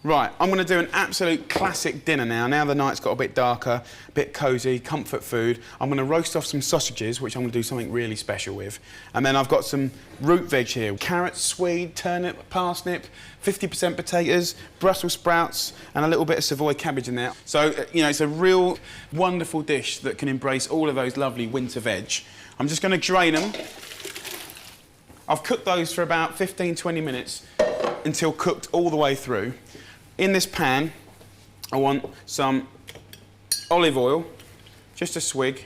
Right, I'm going to do an absolute classic dinner now. Now the night's got a bit darker, a bit cosy, comfort food. I'm going to roast off some sausages, which I'm going to do something really special with. And then I've got some root veg here. Carrot, swede, turnip, parsnip, 50% potatoes, Brussels sprouts, and a little bit of Savoy cabbage in there. So, you know, it's a real wonderful dish that can embrace all of those lovely winter veg. I'm just going to drain them. I've cooked those for about 15-20 minutes until cooked all the way through. In this pan, I want some olive oil, just a swig,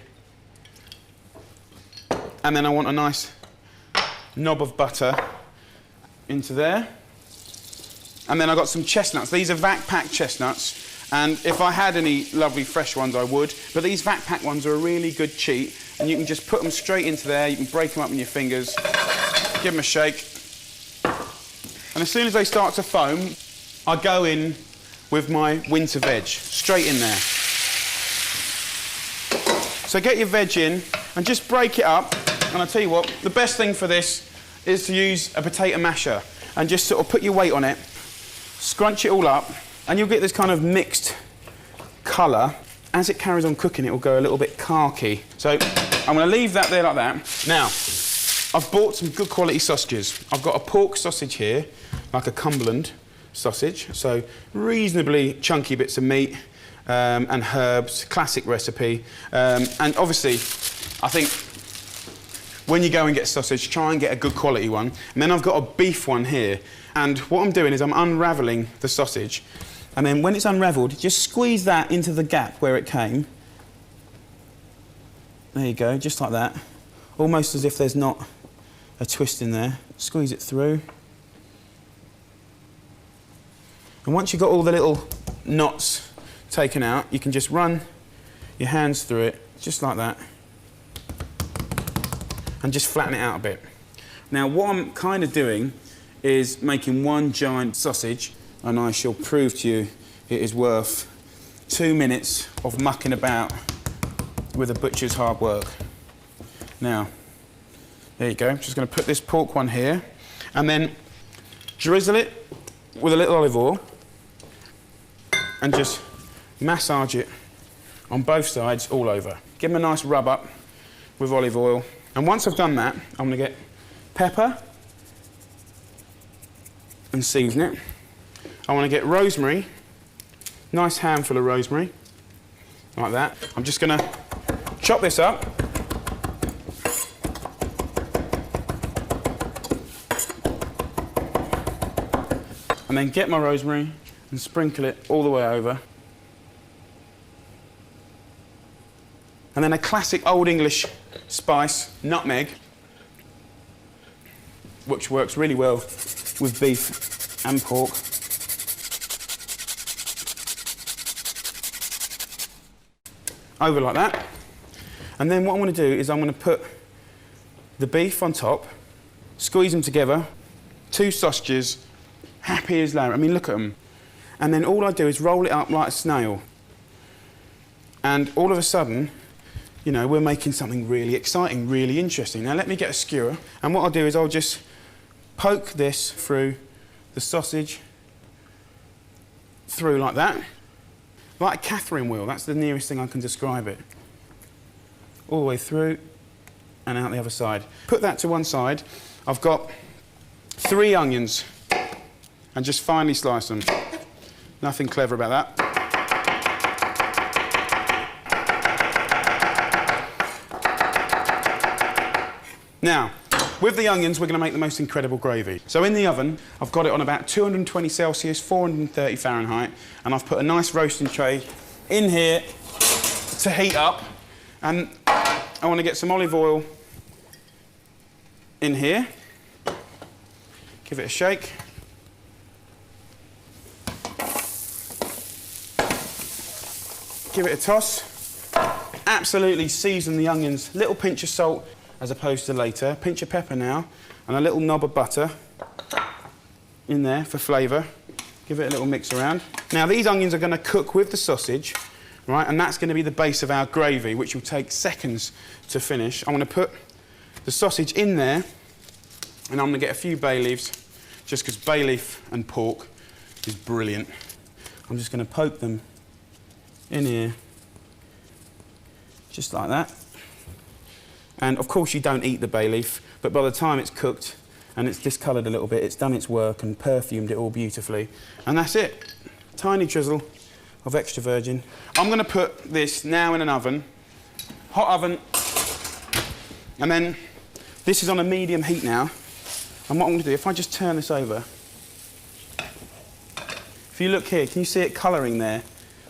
and then I want a nice knob of butter into there. And then I've got some chestnuts. These are vac-packed chestnuts, and if I had any lovely fresh ones, I would, but these vac-packed ones are a really good cheat, and you can just put them straight into there, you can break them up in your fingers, give them a shake, and as soon as they start to foam, I go in with my winter veg, straight in there. So get your veg in and just break it up. And I'll tell you what, the best thing for this is to use a potato masher and just sort of put your weight on it, scrunch it all up, and you'll get this kind of mixed colour. As it carries on cooking, it will go a little bit khaki. So I'm going to leave that there like that. Now, I've bought some good quality sausages. I've got a pork sausage here, like a Cumberland sausage, so reasonably chunky bits of meat and herbs, classic recipe. And obviously, I think when you go and get sausage, try and get a good quality one. And then I've got a beef one here. And what I'm doing is I'm unravelling the sausage. And then when it's unravelled, just squeeze that into the gap where it came. There you go, just like that. Almost as if there's not a twist in there. Squeeze it through. And once you've got all the little knots taken out, you can just run your hands through it, just like that, and just flatten it out a bit. Now, what I'm kind of doing is making one giant sausage, and I shall prove to you it is worth 2 minutes of mucking about with a butcher's hard work. Now, there you go. I'm just going to put this pork one here, and then drizzle it with a little olive oil, and just massage it on both sides all over. Give them a nice rub up with olive oil. And once I've done that, I'm going to get pepper and season it. I want to get rosemary, nice handful of rosemary, like that. I'm just going to chop this up. And then get my rosemary and sprinkle it all the way over. And then a classic Old English spice, nutmeg, which works really well with beef and pork. Over like that. And then what I'm going to do is I'm going to put the beef on top, squeeze them together, 2 sausages, happy as Larry. I mean, look at them. And then all I do is roll it up like a snail. And all of a sudden, you know, we're making something really exciting, really interesting. Now let me get a skewer, and what I'll do is I'll just poke this through the sausage, through like that. Like a Catherine wheel, that's the nearest thing I can describe it. All the way through, and out the other side. Put that to one side. I've got 3 onions, and just finely slice them. Nothing clever about that. Now, with the onions, we're going to make the most incredible gravy. So in the oven, I've got it on about 220 Celsius, 430 Fahrenheit, and I've put a nice roasting tray in here to heat up. And I want to get some olive oil in here. Give it a shake. Give it a toss. Absolutely season the onions. Little pinch of salt as opposed to later. Pinch of pepper now, and a little knob of butter in there for flavour. Give it a little mix around. Now these onions are going to cook with the sausage, right? And that's going to be the base of our gravy, which will take seconds to finish. I'm going to put the sausage in there, and I'm going to get a few bay leaves, just because bay leaf and pork is brilliant. I'm just going to poke them in here, just like that. And of course you don't eat the bay leaf, but by the time it's cooked and it's discoloured a little bit, it's done its work and perfumed it all beautifully. And that's it. Tiny drizzle of extra virgin. I'm going to put this now in an oven, hot oven, and then this is on a medium heat now. And what I'm going to do, if I just turn this over, if you look here, can you see it colouring there?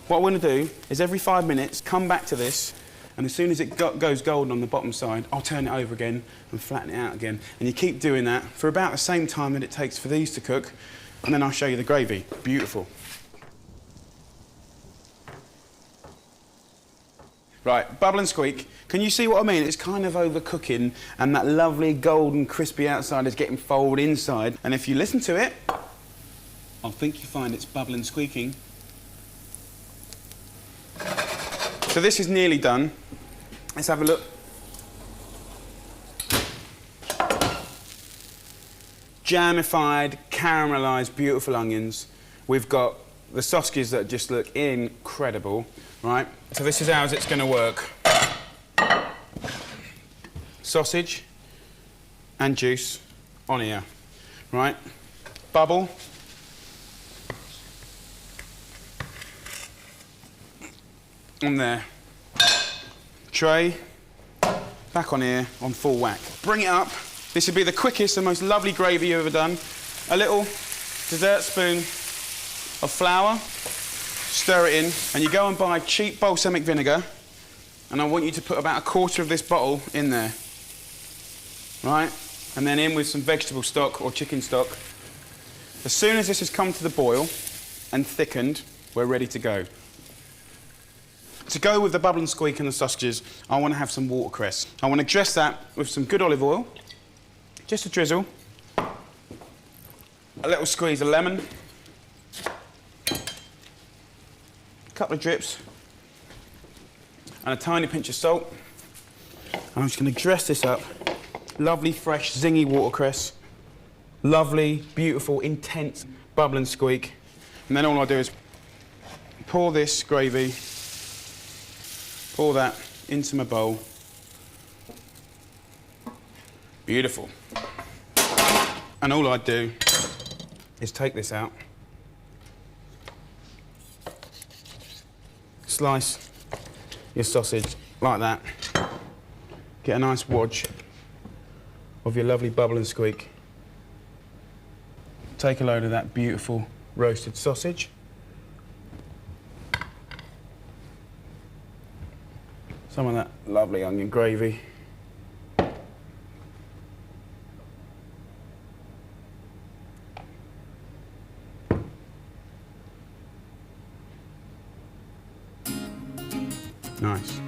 What I'm going to do is every 5 minutes, come back to this, and as soon as it goes golden on the bottom side, I'll turn it over again and flatten it out again. And you keep doing that for about the same time that it takes for these to cook, and then I'll show you the gravy. Beautiful. Right, bubble and squeak. Can you see what I mean? It's kind of overcooking, and that lovely golden crispy outside is getting folded inside. And if you listen to it, I think you find it's bubbling, squeaking. So this is nearly done. Let's have a look. Jamified, caramelised, beautiful onions. We've got the sausages that just look incredible, right? So this is how it's going to work. Sausage and juice on here, right? Bubble. On there. Tray. Back on here on full whack. Bring it up. This would be the quickest and most lovely gravy you've ever done. A little dessert spoon of flour. Stir it in, and you go and buy cheap balsamic vinegar, and I want you to put about 1/4 of this bottle in there. Right? And then in with some vegetable stock or chicken stock. As soon as this has come to the boil and thickened, we're ready to go. To go with the bubble and squeak and the sausages, I want to have some watercress. I want to dress that with some good olive oil, just a drizzle, a little squeeze of lemon, a couple of drips, and a tiny pinch of salt. And I'm just going to dress this up. Lovely, fresh, zingy watercress. Lovely, beautiful, intense bubble and squeak. And then all I do is pour this gravy, pour that into my bowl. Beautiful. And all I do is take this out, slice your sausage like that, get a nice wadge of your lovely bubble and squeak. Take a load of that beautiful roasted sausage. Some of that lovely onion gravy. Nice.